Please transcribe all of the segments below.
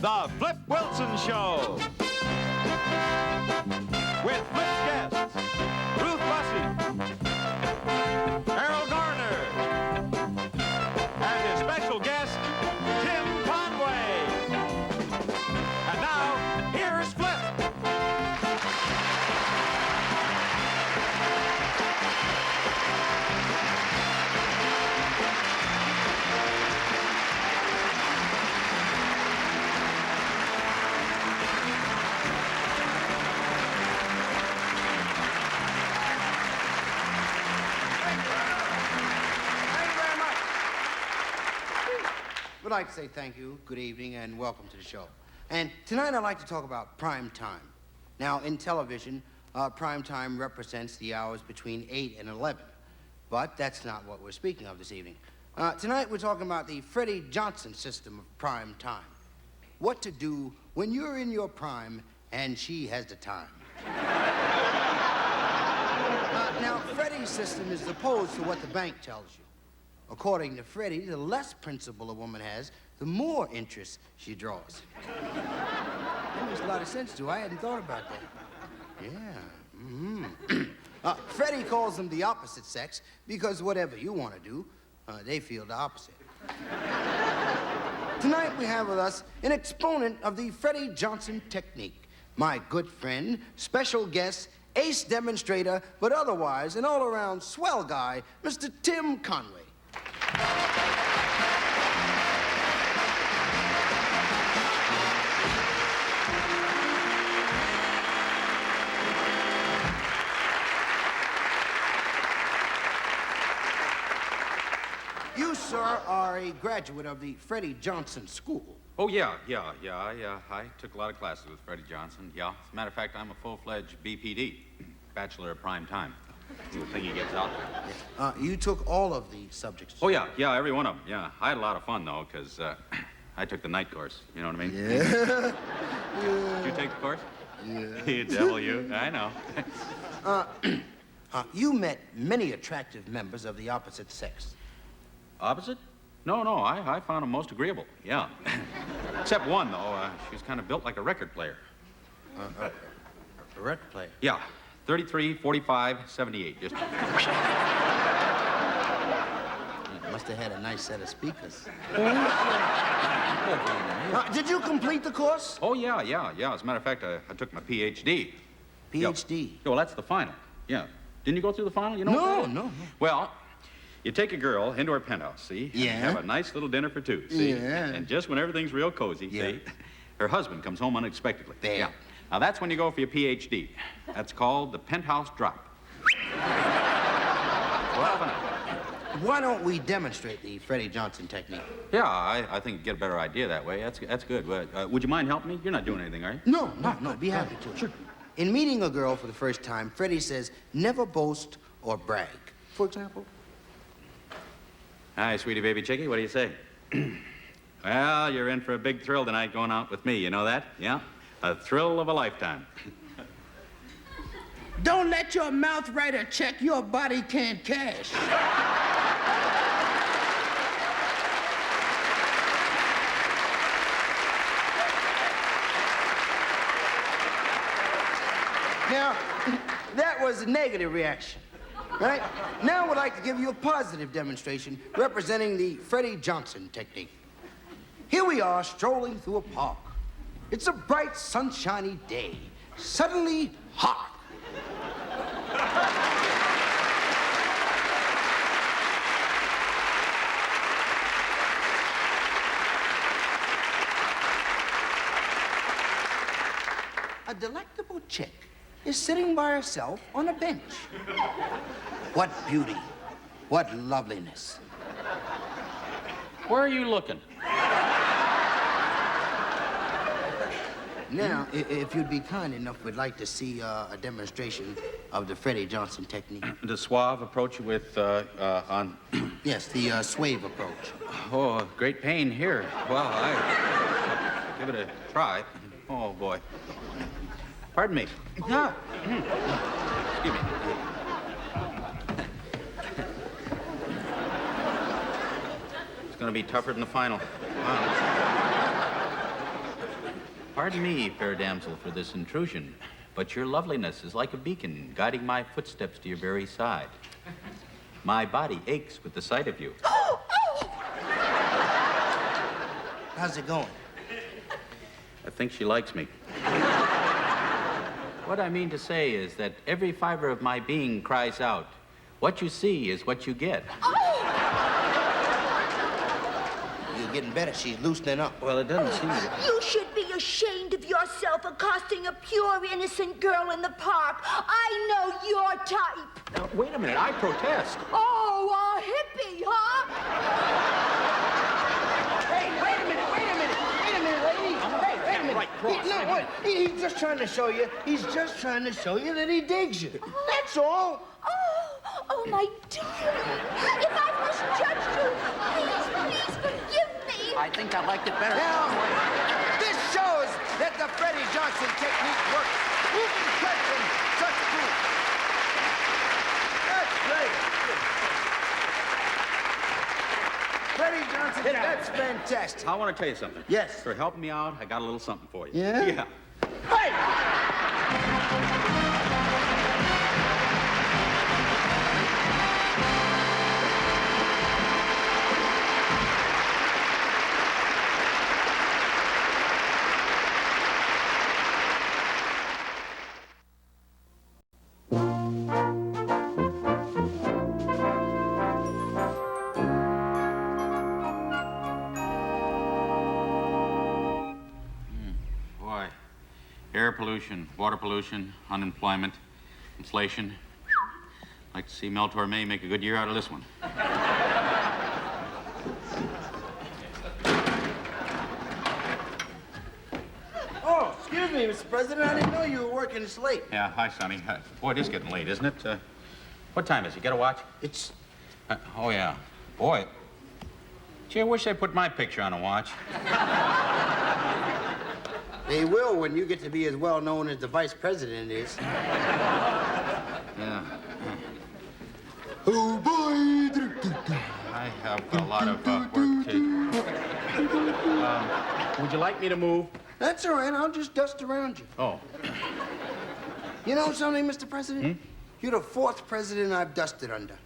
The Flip Wilson Show. With Flip's guests, Ruth Buzzi, Errol Garner, and his special guest, Tim Conway. And now, here's Flip. I'd like to say thank you, good evening, and welcome to the show. And tonight I'd like to talk about prime time. Now, in television, prime time represents the hours between 8 and 11. But that's not what we're speaking of this evening. Tonight we're talking about the Freddie Johnson system of prime time. What to do when you're in your prime and she has the time. Now, Freddie's system is opposed to what the bank tells you. According to Freddie, the less principal a woman has, the more interest she draws. That makes a lot of sense, too. I hadn't thought about that. Yeah. Freddie calls them the opposite sex because whatever you want to do, they feel the opposite. Tonight we have with us an exponent of the Freddie Johnson technique. My good friend, special guest, ace demonstrator, but otherwise an all-around swell guy, Mr. Tim Conway. You, sir, are a graduate of the Freddie Johnson School. Oh, yeah. I took a lot of classes with Freddie Johnson, yeah. As a matter of fact, I'm a full-fledged BPD, Bachelor of Prime Time. The thing he gets out there. You took all of the subjects. Oh, yeah, every one of them, yeah. I had a lot of fun, though, because I took the night course. You know what I mean? Yeah. Did you take the course? Yeah. You devil, you. I know. You met many attractive members of the opposite sex. Opposite? No, I found them most agreeable, yeah. Except one, though. She was kind of built like a record player. A record player? Yeah. 33, 45, 78. Just. Must have had a nice set of speakers. Did you complete the course? Oh, yeah. As a matter of fact, I took my PhD. PhD? Yeah, well, that's the final. Yeah. Didn't you go through the final? You know? No. Well, you take a girl into her penthouse, see? Yeah. And have a nice little dinner for two, see? Yeah. And just when everything's real cozy, yeah. see? Her husband comes home unexpectedly. There. Yeah. Now, that's when you go for your PhD. That's called the penthouse drop. Why don't we demonstrate the Freddie Johnson technique? Yeah, I think you get a better idea that way. That's good. Would you mind helping me? You're not doing anything, are you? No. Be happy to. Sure. In meeting a girl for the first time, Freddie says, never boast or brag. For example? Hi, sweetie baby chickie. What do you say? Well, you're in for a big thrill tonight going out with me. You know that? Yeah? A thrill of a lifetime. Don't let your mouth write a check your body can't cash. Now, that was a negative reaction, right? Now we'd like to give you a positive demonstration representing the Freddie Johnson technique. Here we are strolling through a park. It's a bright, sunshiny day. Suddenly, hark! A delectable chick is sitting by herself on a bench. What beauty, what loveliness. Where are you looking? Now, if you'd be kind enough, we'd like to see a demonstration of the Freddie Johnson technique. The suave approach with, on... Yes, the swave approach. Oh, great pain here. Well, I give it a try. Oh, boy. Pardon me. Ah. Excuse me. It's going to be tougher than the final. Wow. Pardon me, fair damsel, for this intrusion, but your loveliness is like a beacon guiding my footsteps to your very side. My body aches with the sight of you. How's it going? I think she likes me. What I mean to say is that every fiber of my being cries out, what you see is what you get. You're getting better. She's loosening up. Well, it doesn't seem to... You should be ashamed of yourself accosting a pure, innocent girl in the park. I know your type. Now, wait a minute, I protest. Oh, a hippie, huh? Hey, wait a minute, lady. Hey, wait a minute. Right cross. He's just trying to show you. He's just trying to show you that he digs you. That's all. Oh, my darling. If I misjudged you, please forgive me. I think I liked it better. Now, this shows that the Freddie Johnson technique works. Who can question such proof? That's great. Freddie Johnson, that's fantastic. I want to tell you something. Yes. For helping me out, I got a little something for you. Yeah? Yeah. Hey! Boy, air pollution, water pollution, unemployment, inflation. Like to see Mel Torme make a good year out of this one. Oh, excuse me, Mr. President. I didn't know you were working this late. Yeah, hi, Sonny. Boy, it is getting late, isn't it? What time is it? You got a watch? It's... Oh, yeah. Boy. Gee, I wish they put my picture on a watch. They will when you get to be as well known as the vice president is. Yeah. Oh, boy. I have a lot of work to... would you like me to move? That's all right. I'll just dust around you. Oh. You know something, Mr. President? You're the fourth president I've dusted under.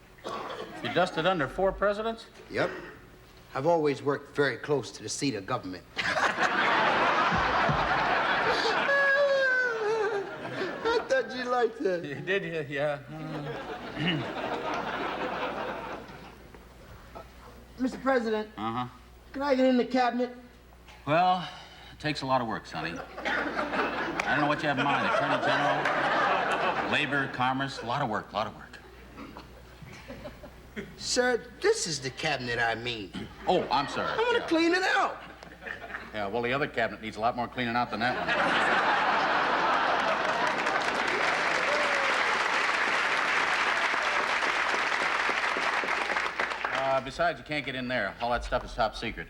You dusted under 4 presidents? Yep. I've always worked very close to the seat of government. I thought you liked that. You did, yeah. Mr. President, Uh-huh. can I get in the cabinet? Well, it takes a lot of work, Sonny. I don't know what you have in mind. Attorney General, Labor, Commerce, a lot of work. Sir, this is the cabinet I mean. Oh, I'm sorry. I want to clean it out. Yeah, well, the other cabinet needs a lot more cleaning out than that one. Besides, you can't get in there. All that stuff is top secret.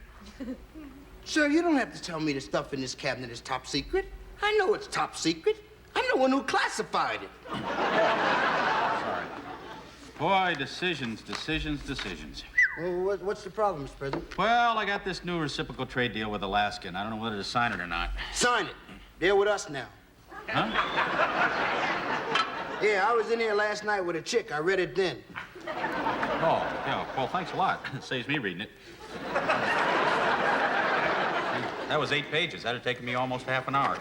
Sir, you don't have to tell me the stuff in this cabinet is top secret. I know it's top secret. I'm the one who classified it. Sorry. Boy, decisions. Well, what's the problem, Mr. President? Well, I got this new reciprocal trade deal with Alaska, and I don't know whether to sign it or not. Sign it. They're with us now. Huh? Yeah, I was in here last night with a chick. I read it then. Oh, yeah. Well, thanks a lot. It saves me reading it. That was 8 pages. That'd have taken me almost half an hour.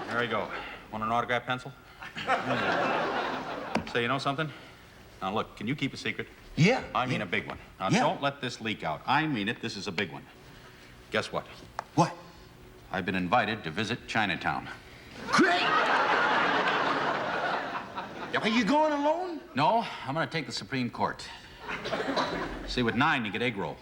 There you go. Want an autograph pencil? Say, you know something? Now, look, can you keep a secret? Yeah. I mean a big one. Now, Yeah. don't let this leak out. I mean it. This is a big one. Guess what? What? I've been invited to visit Chinatown. Great! Yep. Are you going alone? No, I'm going to take the Supreme Court. See, with 9, you get egg roll.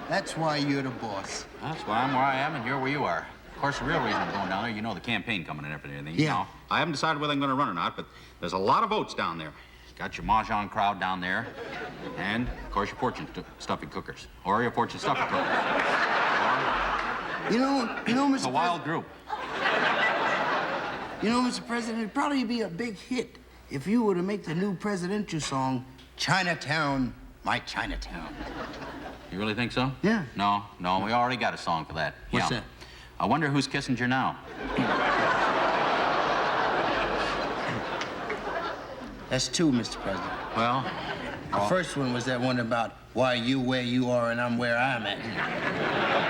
That's why you're the boss. That's why I'm where I am and you're where you are. Of course, the real reason I'm going down there, you know, the campaign coming and everything. Yeah. Now, I haven't decided whether I'm going to run or not, but there's a lot of votes down there. Got your Mahjong crowd down there, and, of course, your fortune stuffing cookers. Or your fortune stuffing cookers. You know, Mr. It's a wild group. You know, Mr. President, it'd probably be a big hit if you were to make the new presidential song, Chinatown My Chinatown. You really think so? Yeah. No, we already got a song for that. What's that? I wonder who's Kissinger now. That's two, Mr. President. Well, The first one was that one about why you where you are and I'm where I'm at.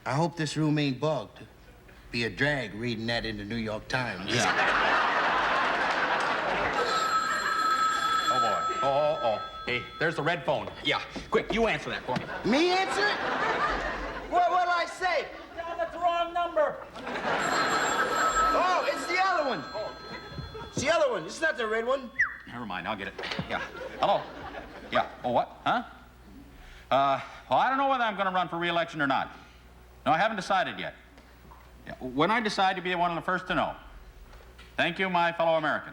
I hope this room ain't bugged. Be a drag reading that in the New York Times. yeah. Oh, boy. Oh. Hey, there's the red phone. Yeah, quick, you answer that for me. Me answer it? What'll I say? No, that's the wrong number. Oh, it's the other one. It's the other one. It's not the red one. Never mind, I'll get it. Yeah. Hello? Yeah. Oh, what? Huh? Well, I don't know whether I'm going to run for re-election or not. No, I haven't decided yet. Yeah. When I decide, you'll be one of the first to know. Thank you, my fellow American.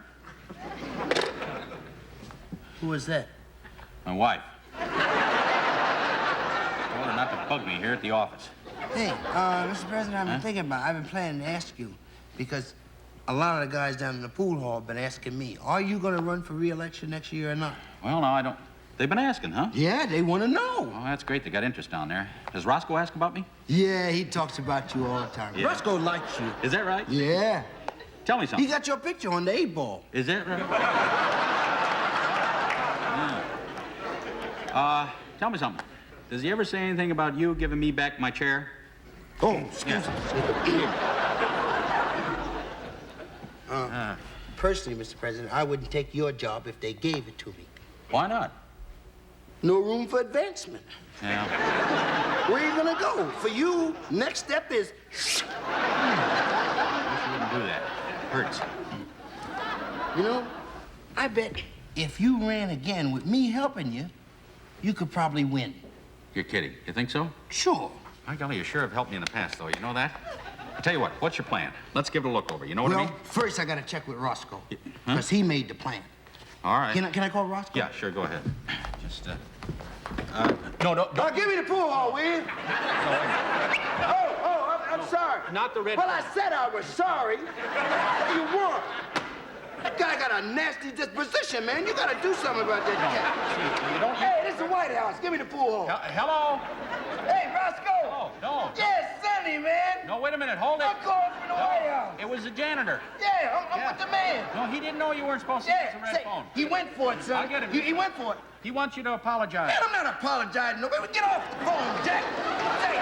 Who was that? My wife. Told her not to bug me here at the office. Hey, Mr. President, I've been planning to ask you, because a lot of the guys down in the pool hall have been asking me, are you going to run for re-election next year or not? Well, no, I don't. They've been asking, huh? Yeah, they want to know. Oh, that's great. They got interest down there. Does Roscoe ask about me? Yeah, he talks about you all the time. Yeah. Roscoe likes you. Is that right? Yeah. Tell me something. He got your picture on the 8-ball. Is that right? Yeah. Tell me something. Does he ever say anything about you giving me back my chair? Oh, excuse me. Personally, Mr. President, I wouldn't take your job if they gave it to me. Why not? No room for advancement. Yeah. Where are you gonna go? For you, next step is... I wish you wouldn't do that. It hurts. You know, I bet if you ran again with me helping you, you could probably win. You're kidding. You think so? Sure. My golly, you sure have helped me in the past, though. You know that? I tell you what, what's your plan? Let's give it a look over. You know what I Well, mean? first I gotta check with Roscoe, Huh? because he made the plan. All right. Can I call Roscoe? Yeah, sure, go ahead. Just, no, don't. Give me the pool hall, will you? I'm sorry. Not the red Well, I said I was sorry. What do you want? That guy got a nasty disposition, man. You gotta do something about that cat. You don't... Hey, this is the White House. Give me the pool hall. Hello? Hey, Roscoe. Oh, no. Yes, Sonny, man. No, wait a minute. Hold it. I'm calling from the White House. It was the janitor. Yeah, I'm Yeah. with the man. No, he didn't know you weren't supposed to use the red say, phone. he went for it, son. I'll get him. He went for it. He wants you to apologize. Man, I'm not apologizing. No, get off the phone, Jack. Say,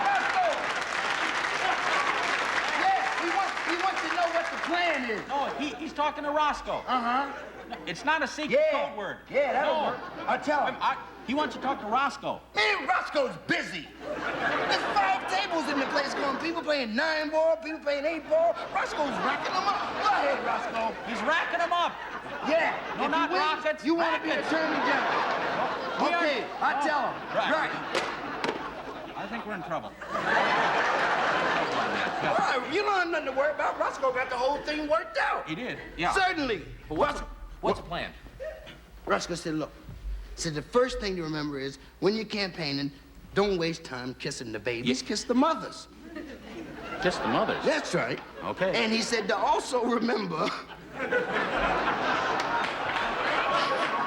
Roscoe. Yeah, he wants to know what the plan is. No, he's talking to Roscoe. Uh-huh. It's not a secret code word. Yeah, that'll No. work. I'll tell him. He wants you to talk to Roscoe. Man, Roscoe's busy. There's 5 tables in the place going. People playing 9-ball, people playing 8-ball. Roscoe's racking them up. Go ahead, Roscoe. He's racking them up. Yeah. No, if not you win, rockets, you want to be rackets. attorney general. We are- Okay, I'll tell him. Right. I think we're in trouble. All right, you don't have nothing to worry about. Roscoe got the whole thing worked out. He did. Yeah. Certainly. What's the plan? Roscoe said, look, the first thing to remember is when you're campaigning, don't waste time kissing the babies, kiss the mothers. Just the mothers. That's right. Okay. And he said to also remember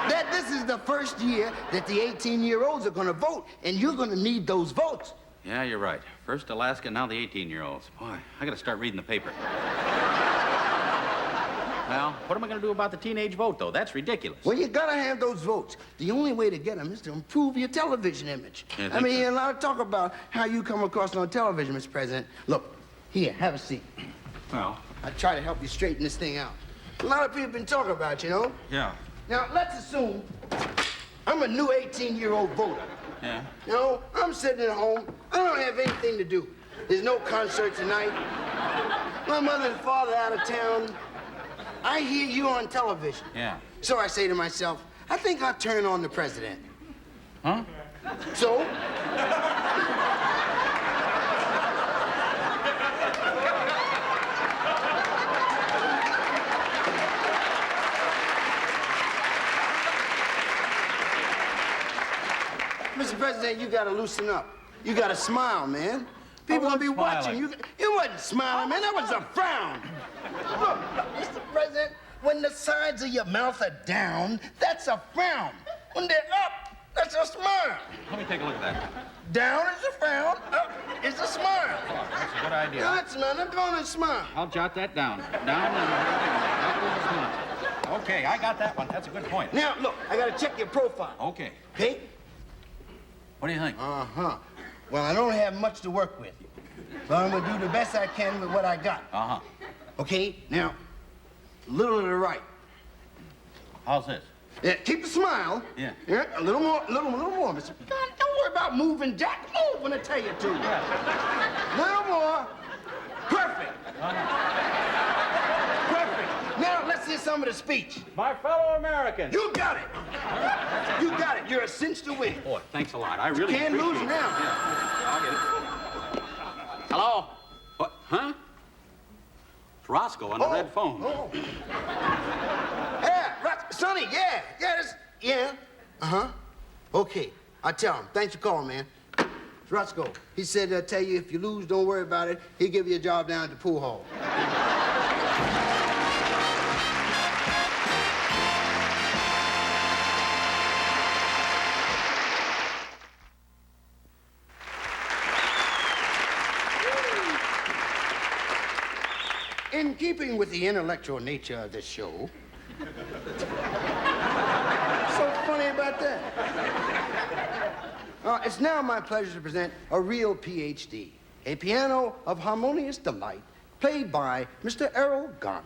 that this is the first year that the 18-year-olds are gonna vote, and you're gonna need those votes. Yeah, you're right. First Alaska, now the 18-year-olds. Boy, I gotta start reading the paper. Well, what am I gonna do about the teenage vote, though? That's ridiculous. Well, you gotta have those votes. The only way to get them is to improve your television image. You I think mean, so? a lot of talk about how you come across on television, Mr. President. Look, here, have a seat. Well, I try to help you straighten this thing out. A lot of people been talking about, you know? yeah. Now, let's assume I'm a new 18-year-old voter. Yeah. You know, I'm sitting at home. I don't have anything to do. There's no concert tonight. My mother and father out of town. I hear you on television. Yeah. So I say to myself, I think I'll turn on the president. Huh? So? Mr. President, you gotta loosen up. You gotta smile, man. People gonna be watching. You wasn't smiling, man. That was a frown. Look, Mr. President, when the sides of your mouth are down, that's a frown. When they're up, that's a smile. Let me take a look at that. Down is a frown, up is a smile. That's a good idea. That's nothing. Go on and smile. I'll jot that down. Down and up is a smile. Okay, I got that one. That's a good point. Now, look, I gotta check your profile. Okay. Okay? What do you think? Uh-huh. Well, I don't have much to work with, but I'm gonna do the best I can with what I got. Uh-huh. Okay? Now, a little to the right. How's this? Yeah, keep the smile. Yeah. Yeah, a little more, Mr. God, don't worry about moving, Jack. Move when I tell you to. Yeah. Little more. Perfect. Perfect. Now, let's hear some of the speech. My fellow Americans. You got it. You got it. You're a cinch to win. Boy, thanks a lot. I really Can't lose appreciate it. now. Yeah, I'll get it. Hello? What? Huh? It's Roscoe on the red phone. Oh. Yeah, Sonny, yeah. Yeah. Uh-huh. Okay. I'll tell him. Thanks for calling, man. It's Roscoe. He said, tell you if you lose, don't worry about it. He'll give you a job down at the pool hall. In keeping with the intellectual nature of this show, what's so funny about that? It's now my pleasure to present a real PhD, a piano of harmonious delight, played by Mr. Errol Garner.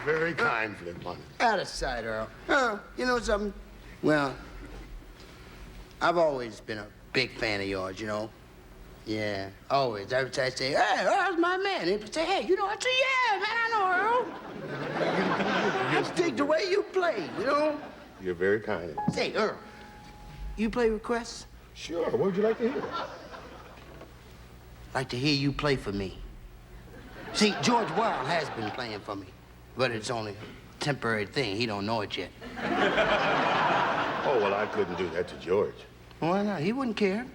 Very kind, Flip, honey. Out of sight, Earl. You know something? Well, I've always been a big fan of yours, you know? Yeah, always. Every time I say, hey, Earl's my man. He'd say, hey, you know, I say, yeah, man, I know Earl. I dig the way you play, you know? You're very kind. Say, Earl, you play requests? Sure. What would you like to hear? Like to hear you play for me. See, George Wilde has been playing for me, but it's only a temporary thing. He don't know it yet. Oh, well, I couldn't do that to George. Why not? He wouldn't care.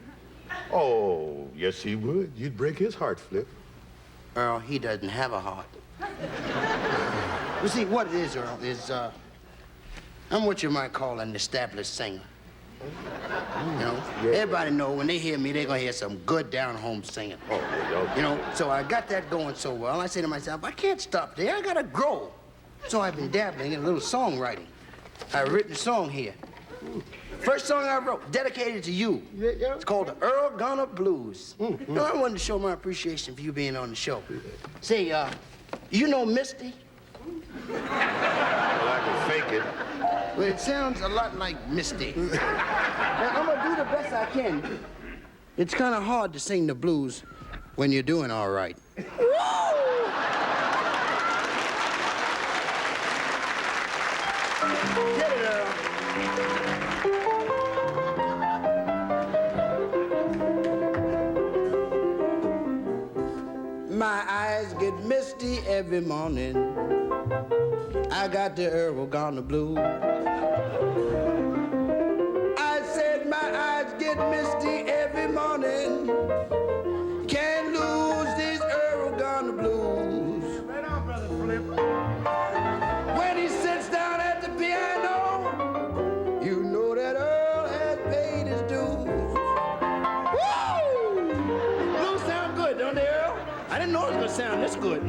Oh, yes, he would. You'd break his heart, Flip. Earl, he doesn't have a heart. You see, what it is, Earl, is, I'm what you might call an established singer. You know, everybody know when they hear me, they're gonna hear some good down-home singing. Oh, well, You know, so I got that going so well, I say to myself, I can't stop there, I gotta grow. So I've been dabbling in a little songwriting. I've written a song here. First song I wrote, dedicated to you. Yeah. It's called the Errol Garner Blues. You know, I wanted to show my appreciation for you being on the show. Say, you know Misty? Well, I can fake it. Well, it sounds a lot like Misty. Now, I'm gonna do the best I can. It's kind of hard to sing the blues when you're doing all right. Get it, Earl. My eyes get misty every morning. I got the Errol Garner blues. I said my eyes get misty every morning. Can't lose these Errol Garner blues. Right on, Brother Flip. When he sits down at the piano, you know that Earl has paid his dues. Woo! Blues sound good, don't they, Earl? I didn't know it was gonna sound this good.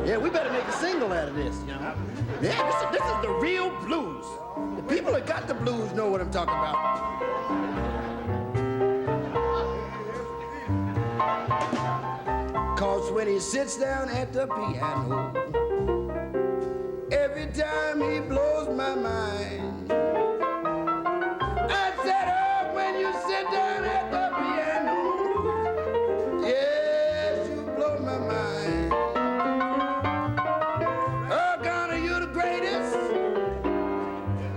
Yeah, we better make a single out of this, you know? Yeah, this is the real blues. The people that got the blues know what I'm talking about. Cause when he sits down at the piano, every time he blows my mind. I said, oh, when you sit down at the piano, yes, you blow my mind. Oh, Garner, you're the greatest.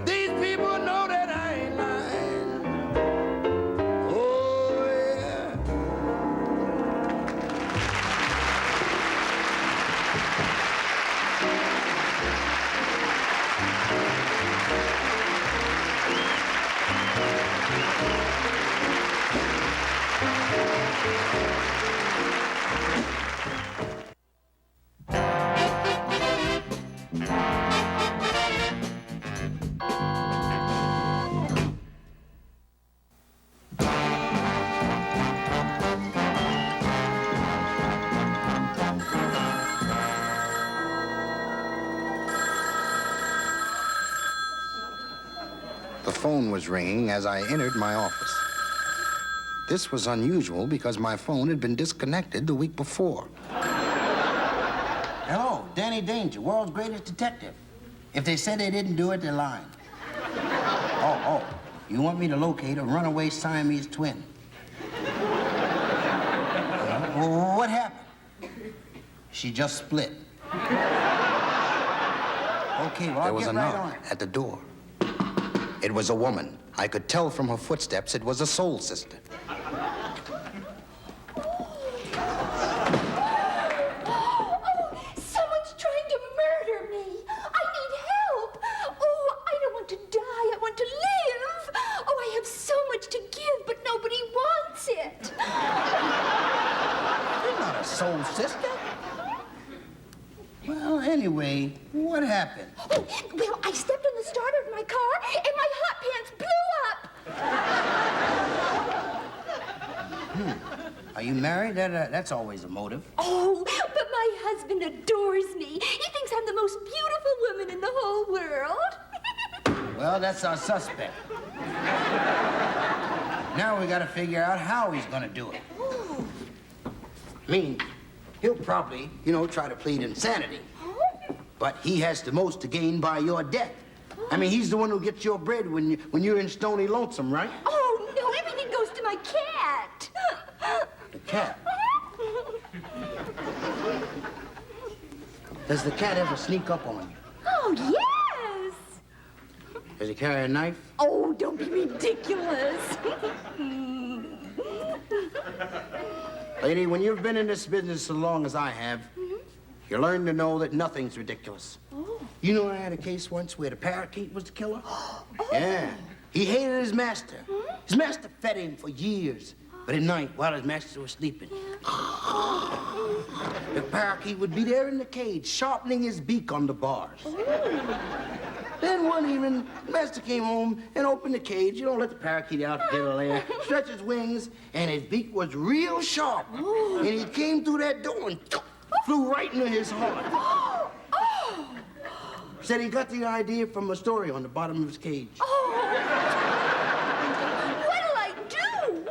These people know that I ain't lying. Oh, yeah. The phone was ringing as I entered my office. This was unusual because my phone had been disconnected the week before. Hello, Danny Danger, world's greatest detective. If they said they didn't do it, they're lying. Oh, you want me to locate a runaway Siamese twin? Well, what happened? She just split. Okay, well, I'll get right on it. At the door. It was a woman. I could tell from her footsteps it was a soul sister. Someone's trying to murder me. I need help. Oh, I don't want to die. I want to live. Oh, I have so much to give, but nobody wants it. You're not a soul sister. Well, anyway, what happened? Oh, well, I stepped on the starter of my car, and my hot pants blew up. Are you married? That's always a motive. Oh, but my husband adores me. He thinks I'm the most beautiful woman in the whole world. Well, that's our suspect. Now we gotta figure out how he's gonna do it. I mean, he'll probably, try to plead insanity. but he has the most to gain by your death. I mean, he's the one who gets your bread when you're in Stony Lonesome, right? Oh, no, everything goes to my cat. The cat? Does the cat ever sneak up on you? Oh, yes. Does he carry a knife? Oh, don't be ridiculous. Lady, when you've been in this business so long as I have, you learn to know that nothing's ridiculous. Oh. You know, I had a case once where the parakeet was the killer. Yeah. He hated his master. His master fed him for years. But at night, while his master was sleeping, the parakeet would be there in the cage, sharpening his beak on the bars. Then one evening, the master came home and opened the cage. You know, let the parakeet out, get a lair, stretch his wings, and his beak was real sharp. And he came through that door and flew right into his heart. Said he got the idea from a story on the bottom of his cage. What'll I do?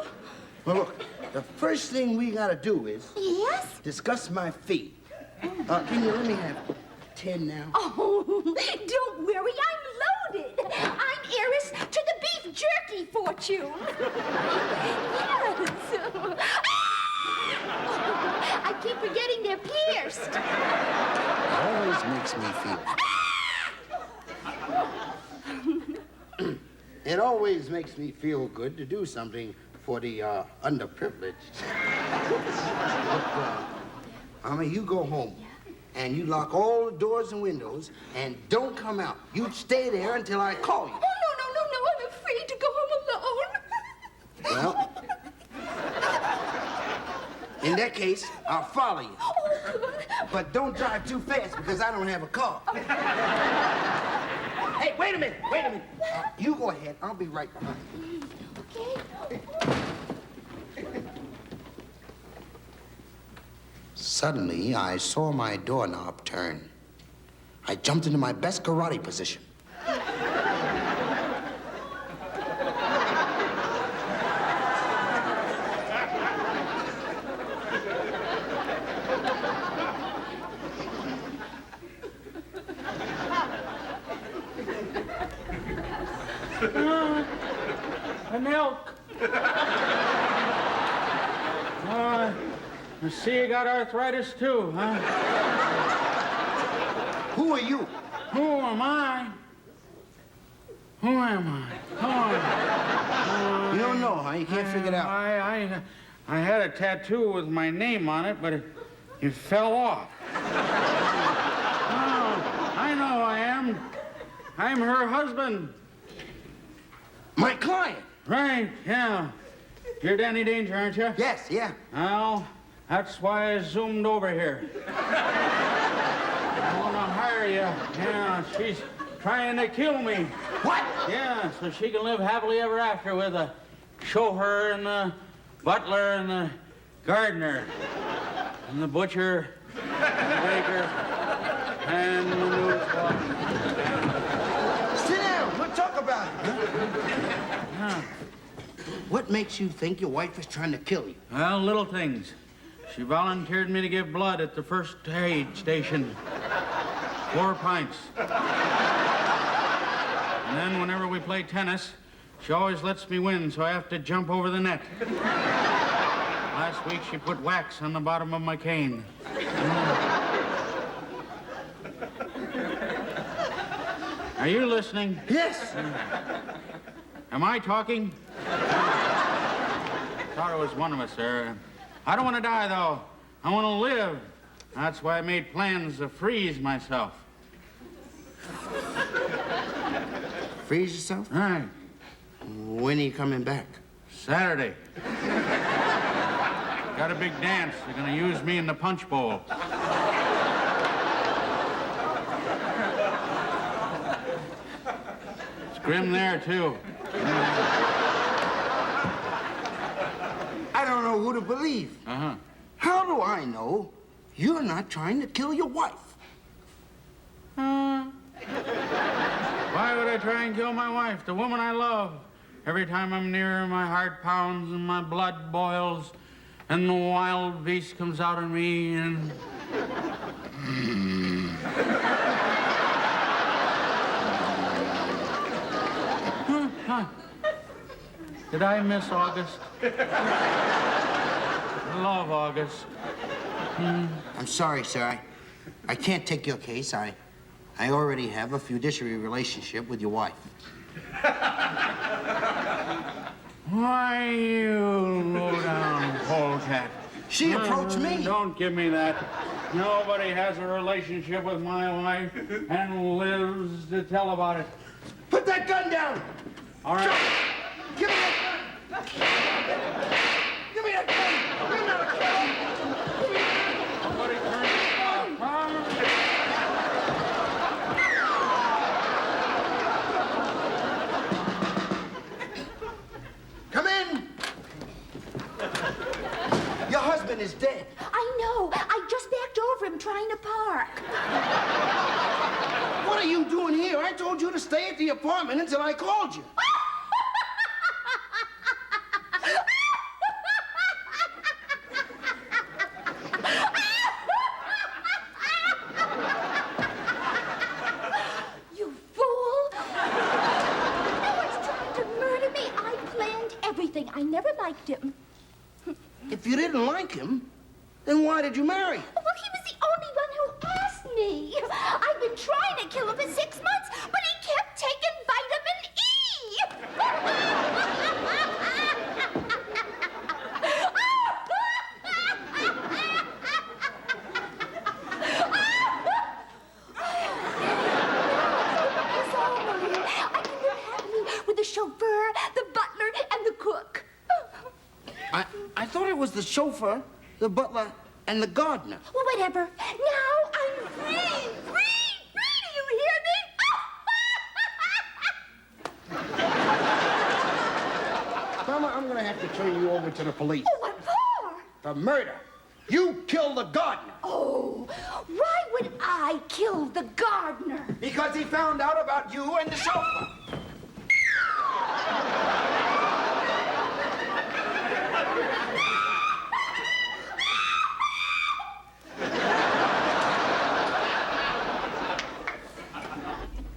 Well, look, the first thing we gotta do is Yes? discuss my fee. Can you let me have 10 now? Oh, don't worry, I'm loaded. I'm heiress to the beef jerky fortune. Yes. I keep forgetting they're pierced. Always makes me feel. It always makes me feel good to do something for the underprivileged. Look, you go home and you lock all the doors and windows and don't come out. You stay there until I call you. Oh, no, I'm afraid to go home alone. Well, in that case, I'll follow you. Oh, good. But don't drive too fast because I don't have a car. Hey, wait a minute. You go ahead. I'll be right behind you. Okay. Suddenly, I saw my doorknob turn. I jumped into my best karate position. The milk. I see you got arthritis too, huh? Who are you? Who am I? Who am I? You don't know, huh? You can't figure it out. I had a tattoo with my name on it, but it fell off. I know who I am. I'm her husband. My client. Right, yeah. You're Danny Danger, aren't you? Yes, yeah. Well, that's why I zoomed over here. I want to hire you. Yeah, she's trying to kill me. What? Yeah, so she can live happily ever after with the chauffeur and the butler and the gardener and the butcher and the baker and the newsboy. Sit down. We'll talk about it. Yeah. What makes you think your wife is trying to kill you? Well, little things. She volunteered me to give blood at the first aid station. 4 pints. And then whenever we play tennis, she always lets me win, so I have to jump over the net. Last week, she put wax on the bottom of my cane. Are you listening? Yes. Am I talking? Thought it was one of us there. I don't want to die, though. I want to live. That's why I made plans to freeze myself. Freeze yourself? Right. When are you coming back? Saturday. Got a big dance. They're going to use me in the punch bowl. It's grim there, too. I don't know who to believe. Uh-huh. How do I know you're not trying to kill your wife? Why would I try and kill my wife, the woman I love? Every time I'm near her, my heart pounds and my blood boils and the wild beast comes out of me and... Did I miss August? I love August. I'm sorry, sir. I can't take your case. I already have a fiduciary relationship with your wife. Why, you low-down polecat. She approached me. Don't give me that. Nobody has a relationship with my wife and lives to tell about it. Put that gun down! All right. Give me that gun! Give me that gun! You're not a killer! Somebody turn it off, huh? Come in! Your husband is dead. I know. I just backed over him trying to park. What are you doing here? I told you to stay at the apartment until I called you. You fool! No one's trying to murder me. I planned everything. I never liked him. If you didn't like him, then why did you marry him? Well, he was the only one who asked me. I've been trying to kill him for 6 months, but he kept taking vitamin E. I can live happily with the chauffeur, the butler, and the cook. I thought it was the chauffeur, the butler, and the gardener. Well, whatever. Now I'm free. Free! Free! Do you hear me? Mama, I'm gonna have to turn you over to the police. Oh, what for? For murder. You killed the gardener. Oh, why would I kill the gardener? Because he found out about you and the chauffeur.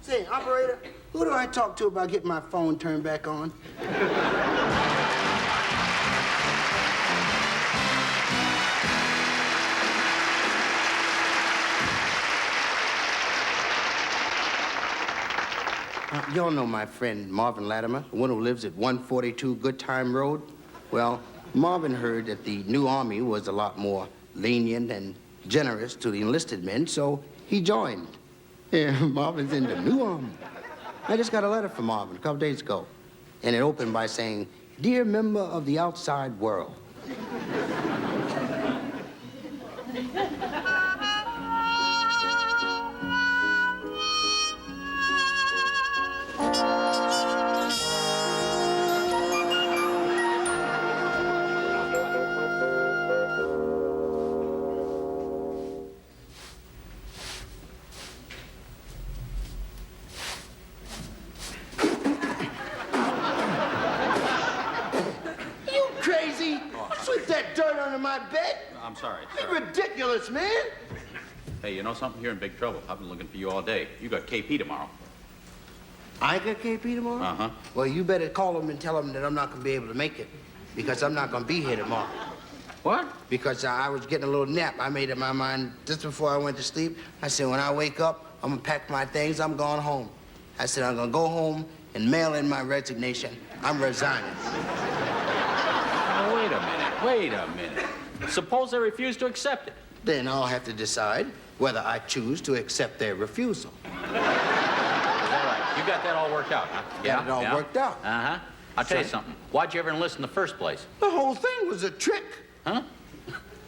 Say, operator, who do I talk to about getting my phone turned back on? Y'all know my friend Marvin Latimer, the one who lives at 142 Good Time Road? Well, Marvin heard that the new army was a lot more lenient and generous to the enlisted men, so he joined. Yeah, Marvin's in the new army. I just got a letter from Marvin a couple days ago, and it opened by saying, "Dear member of the outside world." My bed? I'm sorry. It's ridiculous, man. Hey, you know something? You're in big trouble. I've been looking for you all day. You got KP tomorrow. I got KP tomorrow? Uh-huh. Well, you better call him and tell him that I'm not going to be able to make it because I'm not going to be here tomorrow. What? Because I was getting a little nap. I made up my mind just before I went to sleep. I said, when I wake up, I'm going to pack my things. I'm going home. I said, I'm going to go home and mail in my resignation. I'm resigning. Now, wait a minute. Wait a minute. Suppose they refuse to accept it. Then I'll have to decide whether I choose to accept their refusal. Is that right? You got that all worked out, huh? Got it all worked out. Uh-huh. I'll tell you Son. something. Why'd you ever enlist in the first place? The whole thing was a trick. Huh?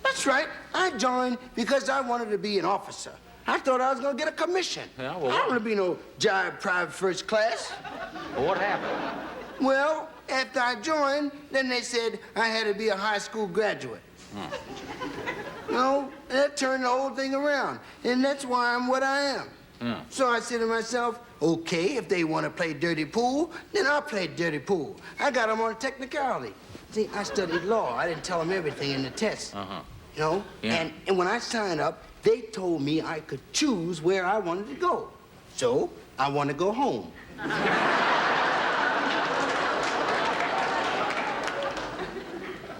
That's right. I joined because I wanted to be an officer. I thought I was going to get a commission. Yeah, well, I don't want to be no jive private first class. Well, what happened? Well, after I joined, then they said I had to be a high school graduate. No, that turned the whole thing around. And that's why I'm what I am. So I said to myself, okay, if they want to play dirty pool, then I'll play dirty pool. I got them on a technicality. See, I studied law. I didn't tell them everything in the test. you know? Yeah. And when I signed up, they told me I could choose where I wanted to go. So I want to go home.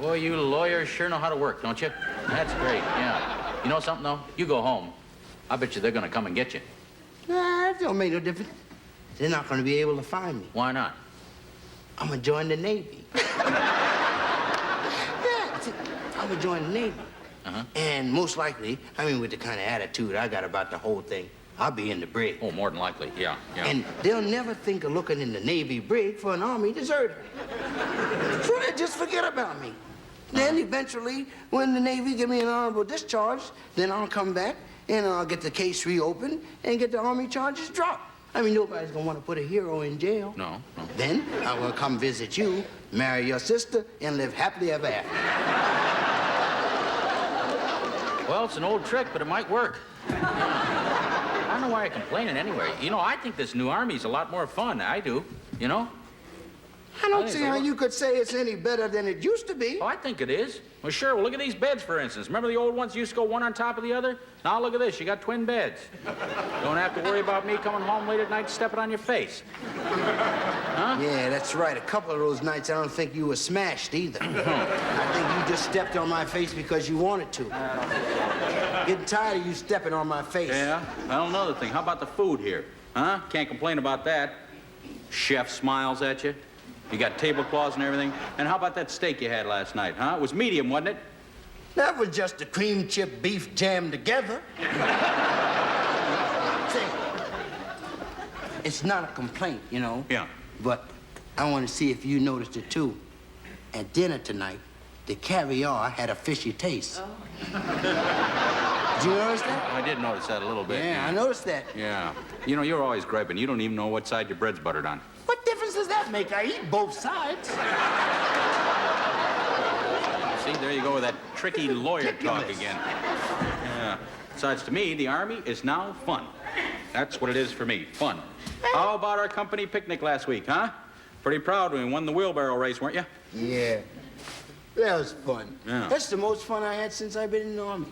Boy, you lawyers sure know how to work, don't you? That's great, yeah. You know something, though? You go home. I bet you they're gonna come and get you. Nah, it don't make no difference. They're not going to be able to find me. Why not? I'm going to join the Navy. Yeah, see, I'm going to join the Navy. And most likely, I mean, with the kind of attitude I got about the whole thing, I'll be in the brig. Oh, more than likely, yeah. And they'll never think of looking in the Navy brig for an Army deserter. So they just forget about me. Then eventually, when the Navy give me an honorable discharge, then I'll come back and I'll get the case reopened and get the Army charges dropped. I mean, nobody's gonna want to put a hero in jail. No. Then I will come visit you, marry your sister, and live happily ever after. Well, it's an old trick, but it might work. I don't know why you're complaining anyway. You know, I think this new Army's a lot more fun. I do, you know? I don't think see so. how you could say it's any better than it used to be. Oh, I think it is. Well, sure. Well, look at these beds, for instance. Remember the old ones used to go one on top of the other? Now look at this. You got twin beds. Don't have to worry about me coming home late at night stepping on your face. Huh? Yeah, that's right. A couple of those nights, I don't think you were smashed either. I think you just stepped on my face because you wanted to. Getting tired of you stepping on my face. Yeah? Well, another thing. How about the food here? Huh? Can't complain about that. Chef smiles at you. You got tablecloths and everything. And how about that steak you had last night, huh? It was medium, wasn't it? That was just the cream chip beef jammed together. See, it's not a complaint, you know? Yeah. But I want to see if you noticed it, too. At dinner tonight, the caviar had a fishy taste. Oh. Did you notice that? I did notice that a little bit. Yeah, I noticed that. Yeah. You know, you're always griping. You don't even know what side your bread's buttered on. What difference does that make? I eat both sides. See, there you go with that tricky lawyer talk Ridiculous. again. Yeah. Besides, to me, the Army is now fun. That's what it is for me, fun. How about our company picnic last week, huh? Pretty proud when we won the wheelbarrow race, weren't you? Yeah, that was fun. Yeah. That's the most fun I had since I've been in the Army.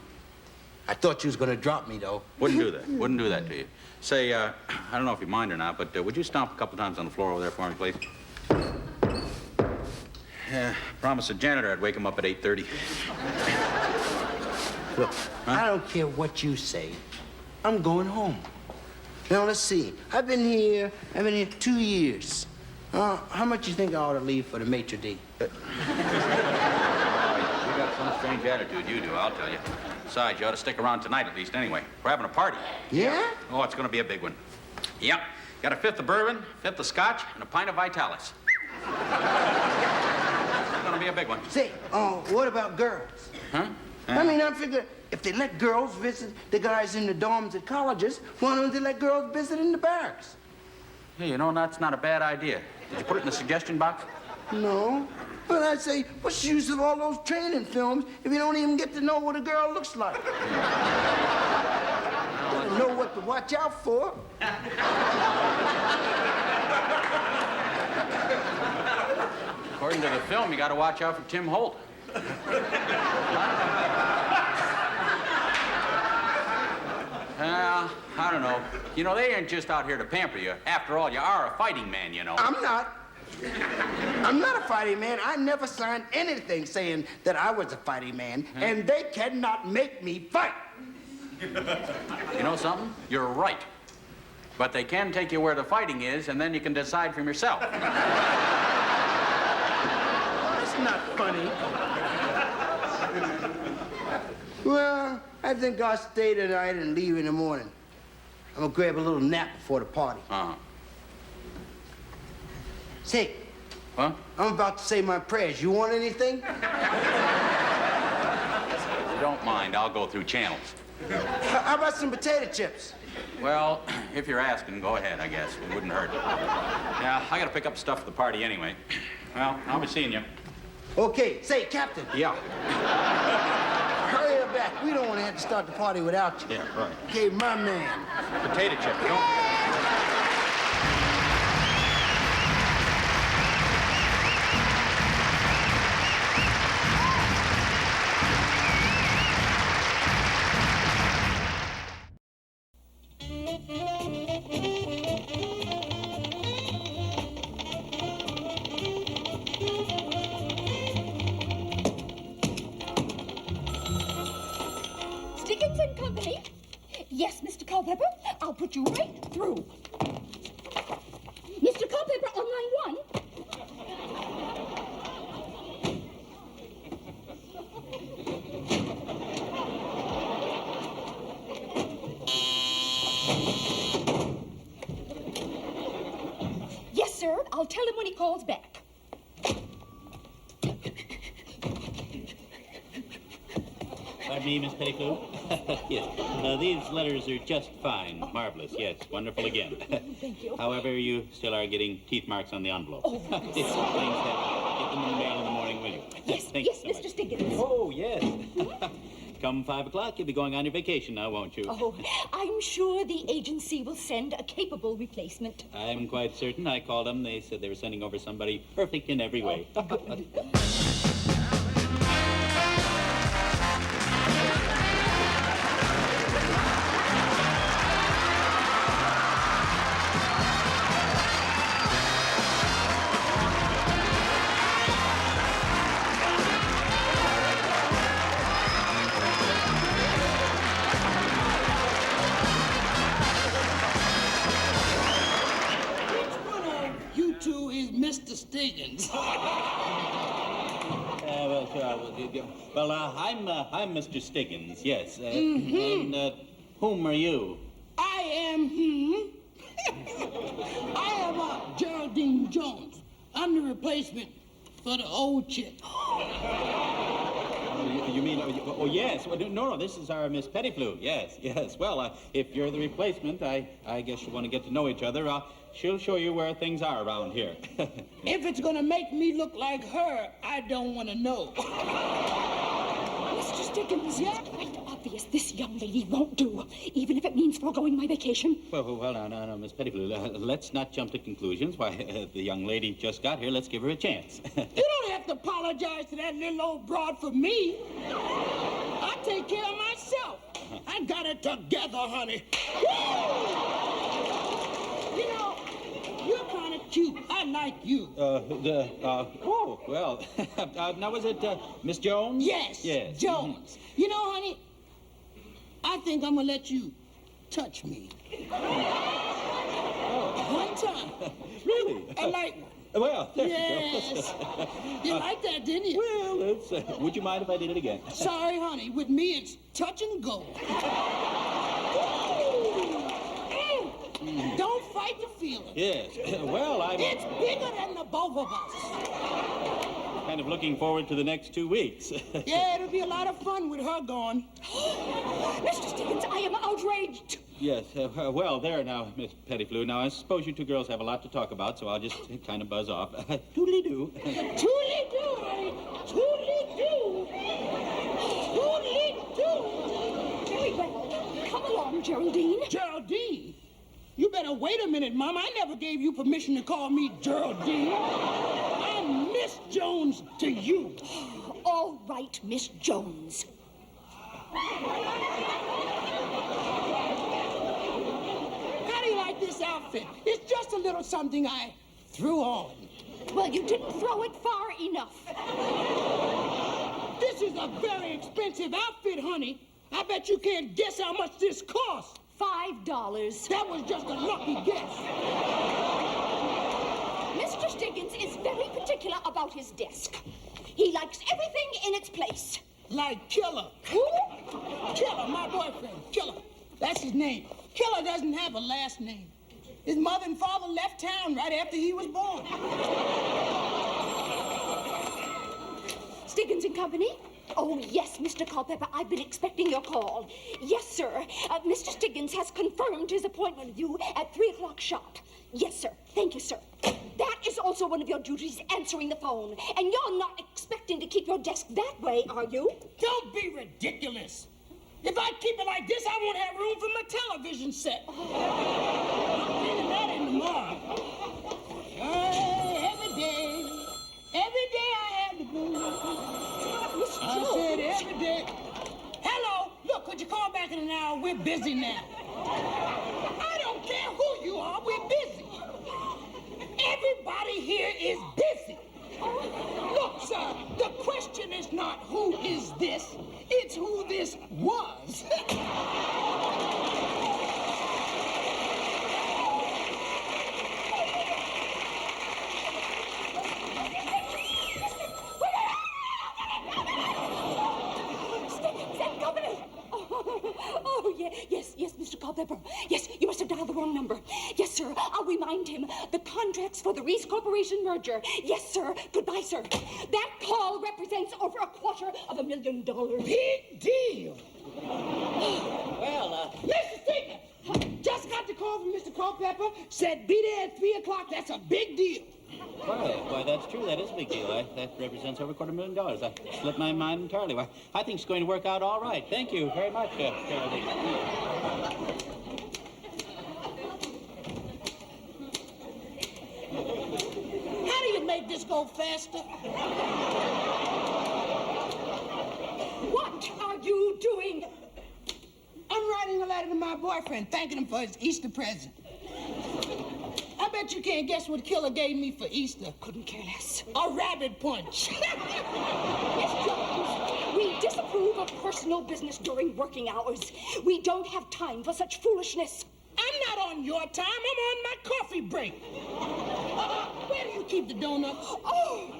I thought you was gonna drop me, though. Wouldn't do that. Wouldn't do that to you. Say, I don't know if you mind or not, but would you stomp a couple times on the floor over there for me, please? Yeah, promised the janitor I'd wake him up at 8:30. Look, I don't care what you say. I'm going home. Now, let's see. I've been here 2 years. How much you think I ought to leave for the maitre d'? You got some strange attitude, you do, I'll tell you. Besides, you ought to stick around tonight at least anyway. We're having a party. Yeah? Oh, it's gonna be a big one. Yep. Got a fifth of bourbon, fifth of scotch, and a pint of Vitalis. It's gonna be a big one. Say, what about girls? Huh? I mean, I figure if they let girls visit the guys in the dorms at colleges, why don't they let girls visit in the barracks? Hey, you know, that's not a bad idea. Did you put it in the suggestion box? No. But I'd say, what's the use of all those training films if you don't even get to know what a girl looks like? Gotta know what to watch out for. According to the film, you gotta watch out for Tim Holt. I don't know. You know, they ain't just out here to pamper you. After all, you are a fighting man, you know. I'm not. I'm not a fighting man. I never signed anything saying that I was a fighting man, and they cannot make me fight. You know something? You're right. But they can take you where the fighting is, and then you can decide for yourself. That's not funny. Well, I think I'll stay tonight and leave in the morning. I'm gonna grab a little nap before the party. Uh-huh. Say, Huh? I'm about to say my prayers. You want anything? If you don't mind, I'll go through channels. How about some potato chips? Well, if you're asking, go ahead, I guess. It wouldn't hurt. Yeah, I gotta pick up stuff for the party anyway. Well, I'll be seeing you. Okay, say, Captain, Yeah. hurry up back. We don't want to have to start the party without you. Yeah, right. Okay, my man. Potato chip, don't... Stiggins and Company. Yes, Mr. Culpepper, I'll put you right through. Mr. Culpepper, on line 1. Yes, sir. I'll tell him when he calls back. Pardon me, Miss Pettigrew? Yes. These letters are just fine. Marvelous, yes. Wonderful again. Thank you. However, you still are getting teeth marks on the envelope. Oh, Thanks. Get them in the mail in the morning, will you? Yes, Thank yes, you so Mr. much. Stiggins. Oh, yes. Come 5 o'clock, you'll be going on your vacation now, won't you? Oh, I'm sure the agency will send a capable replacement. I'm quite certain. I called them. They said they were sending over somebody perfect in every way. You two is Mr. Stiggins. I'm Mr. Stiggins, yes. And whom are you? I am I am Geraldine Jones. I'm the replacement for the old chick. You mean, oh, yes. Well, no, this is our Miss Pettigrew. Yes. Well, if you're the replacement, I guess you want to get to know each other. She'll show you where things are around here. If it's gonna make me look like her, I don't want to know. Mr. Stiggins, it's quite obvious this young lady won't do, even if it means foregoing my vacation. Well, no, Miss Pettigrew, let's not jump to conclusions. Why, the young lady just got here. Let's give her a chance. You don't have to apologize to that little old broad for me. I take care of myself. I got it together, honey. Woo! You know, you're kind of cute. I like you. Oh, well. Now, was it Miss Jones? Yes, Jones. You know, honey, I think I'm gonna let you touch me. One time. Really? I like one. Well, there Yes. you go. You like that, didn't you? Well, would you mind if I did it again? Sorry, honey. With me, it's touch and go. Don't fight the feeling. Yes. Well, I'm It's bigger than the both of us. kind of looking forward to the next 2 weeks. Yeah, it'll be a lot of fun with her gone. Mr. Stiggins, I am outraged. Yes. Well, there now, Miss Pettigrew. Now, I suppose you two girls have a lot to talk about, so I'll just kind of buzz off. Toodly-doo. Toodly-doo, honey. Toodly-doo. Toodly-doo. Very well. Come along, Geraldine. Geraldine? You better wait a minute, Mom. I never gave you permission to call me Geraldine. I'm Miss Jones to you. All right, Miss Jones. How do you like this outfit? It's just a little something I threw on. Well, you didn't throw it far enough. This is a very expensive outfit, honey. I bet you can't guess how much this costs. $5. That was just a lucky guess. Mr. Stiggins is very particular about his desk. He likes everything in its place. Like Killer. Who? Killer, my boyfriend. Killer. That's his name. Killer doesn't have a last name. His mother and father left town right after he was born. Stiggins and Company? Oh, yes, Mr. Culpepper, I've been expecting your call. Yes, sir. Mr. Stiggins has confirmed his appointment with you at 3 o'clock sharp. Yes, sir. Thank you, sir. That is also one of your duties, answering the phone. And you're not expecting to keep your desk that way, are you? Don't be ridiculous. If I keep it like this, I won't have room for my television set. I'm bringing that in tomorrow. Every day I have the blues. I said every day. Hello, look, could you call back in an hour? We're busy now. I don't care who you are, we're busy. Everybody here is busy. Look, sir, the question is not who is this, it's It's who this was. Oh, yes, Mr. Culpepper. Yes, you must have dialed the wrong number. Yes, sir, I'll remind him. The contracts for the Reese Corporation merger. Yes, sir. Goodbye, sir. That call represents over $250,000. Big deal. Well, Mr. Stiggins, just got the call from Mr. Culpepper. Said be there at 3 o'clock. That's a big deal. why, that's true. That is a big deal. That represents over $250,000. I slipped my mind entirely. Why, I think it's going to work out all right. Thank you very much, Charlie. How do you make this go faster? What are you doing? I'm writing a letter to my boyfriend, thanking him for his Easter present. I bet you can't guess what Killer gave me for Easter. Couldn't care less. A rabbit punch. Yes, Jones. We disapprove of personal business during working hours. We don't have time for such foolishness. I'm not on your time. I'm on my coffee break. Where do you keep the donuts? Oh,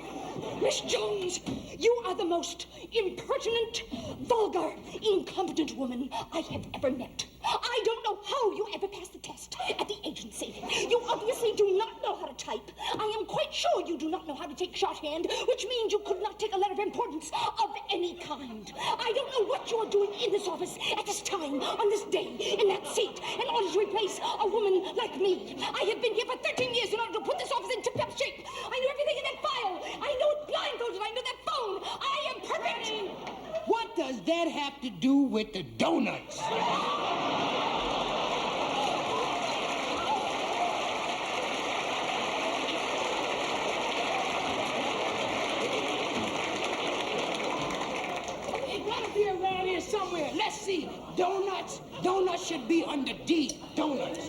Miss Jones, you are the most impertinent, vulgar, incompetent woman I have ever met. I don't know how you ever passed the test at the agency. You obviously do not know how to type. I am quite sure you do not know how to take shorthand, which means you could not take a letter of importance of any kind. I don't know what you're doing in this office at this time, on this day, in that seat, in order to replace a woman like me. I have been here for 13 years in order to put this office in tip-top shape. I know everything in that file. I know it blindfolded. I know that phone. I am perfect. What does that have to do with the donuts? It gotta be around here somewhere. Let's see. Donuts. Donuts should be under D. Donuts.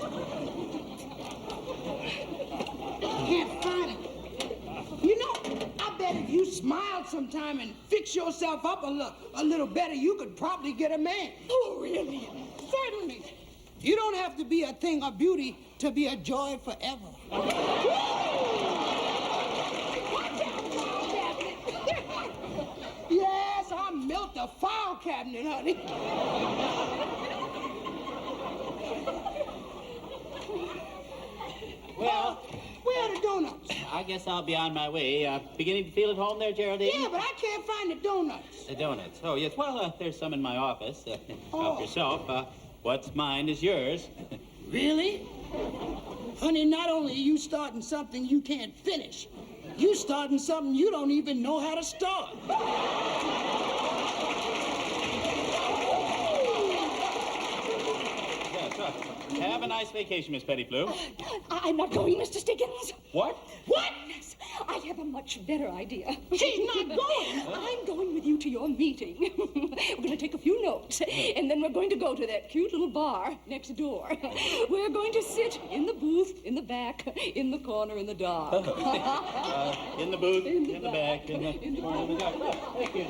Can't find it. You know, I bet if you smiled sometime and fix yourself up a little better, you could probably get a man. Oh, really? Certainly. You don't have to be a thing of beauty to be a joy forever. Yes, I milked a file cabinet, honey. Well, where are the donuts? I guess I'll be on my way. Beginning to feel at home there, Geraldine? Yeah, but I can't find the donuts. The donuts. Oh, yes. Well, there's some in my office. Help Oh. yourself. What's mine is yours. Really? Honey, not only are you starting something you can't finish, you starting something you don't even know how to start. Have a nice vacation, Miss Pettiflu. I'm not going, Mr. Stiggins. What? What? Yes, I have a much better idea. She's not going. I'm going with you to your meeting. We're going to take a few notes, and then we're going to go to that cute little bar next door. We're going to sit in the booth, in the back, in the corner, in the dark. In the booth, in the back, in the corner, in the dark. Oh, thank you.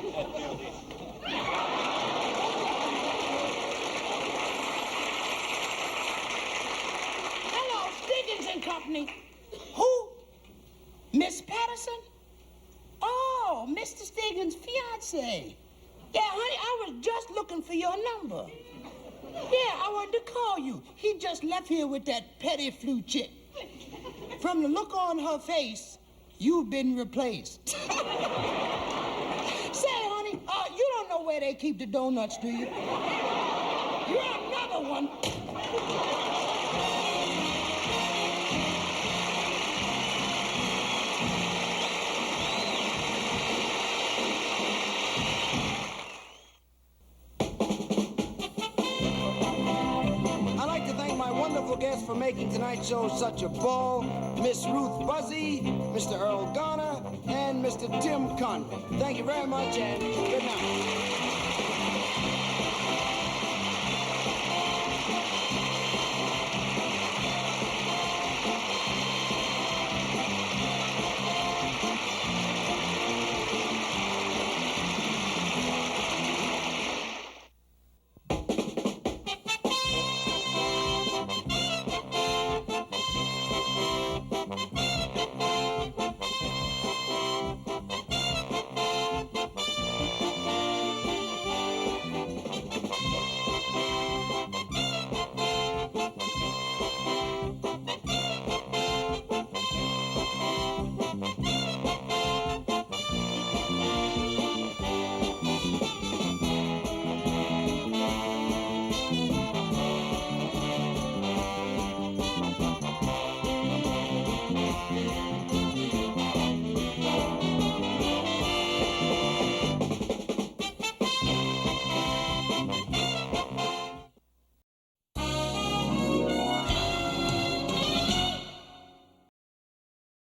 Hello, Stiggins and Company. Who? Miss Patterson? Oh, Mr. Stiggins' fiance. Yeah, honey, I was just looking for your number. Yeah, I wanted to call you. He just left here with that Pettiflu chick. From the look on her face, you've been replaced. Say, honey, you don't know where they keep the donuts, do you? You're another one. I'd like to thank my wonderful guests for making tonight's show such a ball, Miss Ruth Buzzi, Mr. Errol Garner, and Mr. Tim Conway. Thank you very much, and good night.